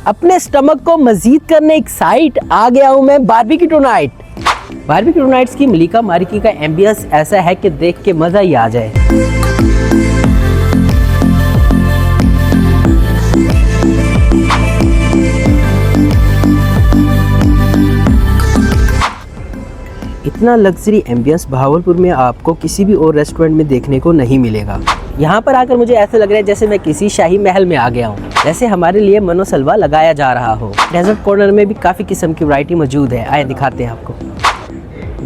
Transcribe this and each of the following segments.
अपने स्टमक को मजीद करने एक्साइट आ गया हूँ मैं बारबेक्यू नाइट। बारबेक्यू नाइट्स की मलिका मार्की का एम्बियंस ऐसा है कि देख के मज़ा ही आ जाए। इतना लग्जरी एम्बियंस भावलपुर में आपको किसी भी और रेस्टोरेंट में देखने को नहीं मिलेगा। यहाँ पर आकर मुझे ऐसा लग रहा है जैसे मैं किसी शाही महल में आ गया हूँ, जैसे हमारे लिए मनोसलवा लगाया जा रहा हो। डेजर्ट कॉर्नर में भी काफ़ी किस्म की वैरायटी मौजूद है, आए दिखाते हैं आपको,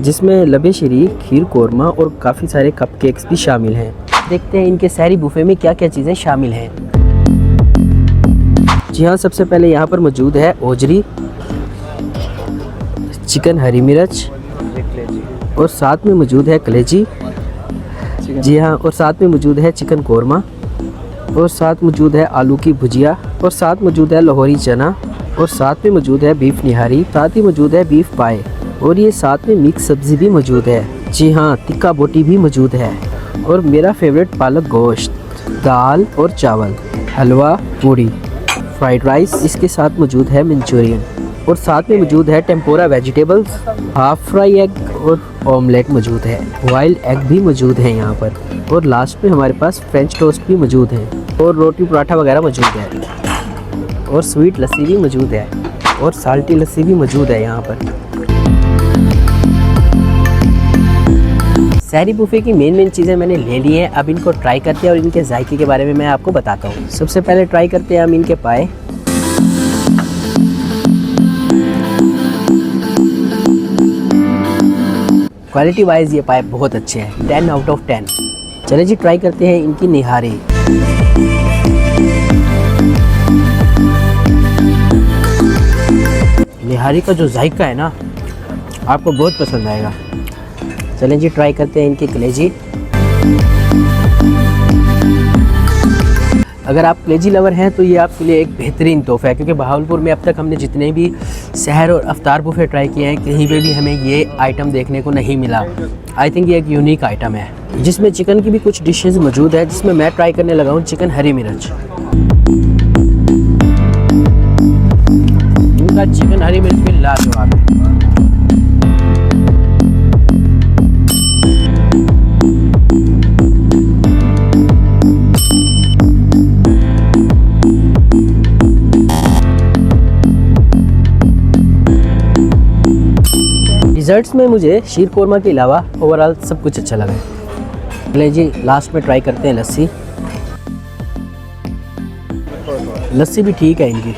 जिसमें लबे शरीक, खीर कोरमा और काफ़ी सारे कपकेक्स भी शामिल हैं। देखते हैं इनके सहरी बुफे में क्या क्या चीज़ें शामिल हैं। जी हाँ, सबसे पहले यहाँ पर मौजूद है ओजरी, चिकन हरी मिर्च और साथ में मौजूद है कलेजी। जी हाँ, और साथ में मौजूद है चिकन कोरमा और साथ मौजूद है आलू की भुजिया और साथ मौजूद है लाहौरी चना और साथ में मौजूद है बीफ निहारी, साथ ही मौजूद है बीफ पाए और ये साथ में मिक्स सब्ज़ी भी मौजूद है। जी हाँ, टिक्का बोटी भी मौजूद है और मेरा फेवरेट पालक गोश्त, दाल और चावल, हलवा, पूड़ी, फ्राइड राइस, इसके साथ मौजूद है मंचूरियन और साथ में मौजूद है टेम्पोरा वेजिटेबल्स, हाफ फ्राई एग और ऑमलेट मौजूद है। वाइल्ड एग भी मौजूद है यहाँ पर और लास्ट में हमारे पास फ्रेंच टोस्ट भी मौजूद है और रोटी पराठा वगैरह मौजूद है और स्वीट लस्सी भी मौजूद है और साल्टी लस्सी भी मौजूद है यहाँ पर। सहरी बुफे की मेन चीज़ें मैंने ले ली हैं, अब इनको ट्राई करते हैं और इनके जायके के बारे में मैं आपको बताता हूँ। सबसे पहले ट्राई करते हैं हम इनके पाए। क्वालिटी वाइज ये पाए बहुत अच्छे हैं, 10 आउट ऑफ 10। चले जी ट्राई करते हैं इनकी निहारी। निहारी का जो जायका है ना, आपको बहुत पसंद आएगा। चलें जी ट्राई करते हैं इनकी कलेजी। अगर आप कलेजी लवर हैं तो ये आपके लिए एक बेहतरीन तोहफा है, क्योंकि बहावलपुर में अब तक हमने जितने भी सहर और अफ्तार बुफे ट्राई किए हैं, कहीं पे भी हमें ये आइटम देखने को नहीं मिला। आई थिंक ये एक यूनिक आइटम है, जिसमें चिकन की भी कुछ डिशेस मौजूद है, जिसमें मैं ट्राई करने लगा हूँ चिकन हरी मिर्च। इनका चिकन हरी मिर्च भी लाजवाब है। डिज़र्ट्स में मुझे शीर कोरमा के अलावा ओवरऑल सब कुछ अच्छा लगा। चलिए जी लास्ट में ट्राई करते हैं लस्सी। लस्सी भी ठीक है इनकी।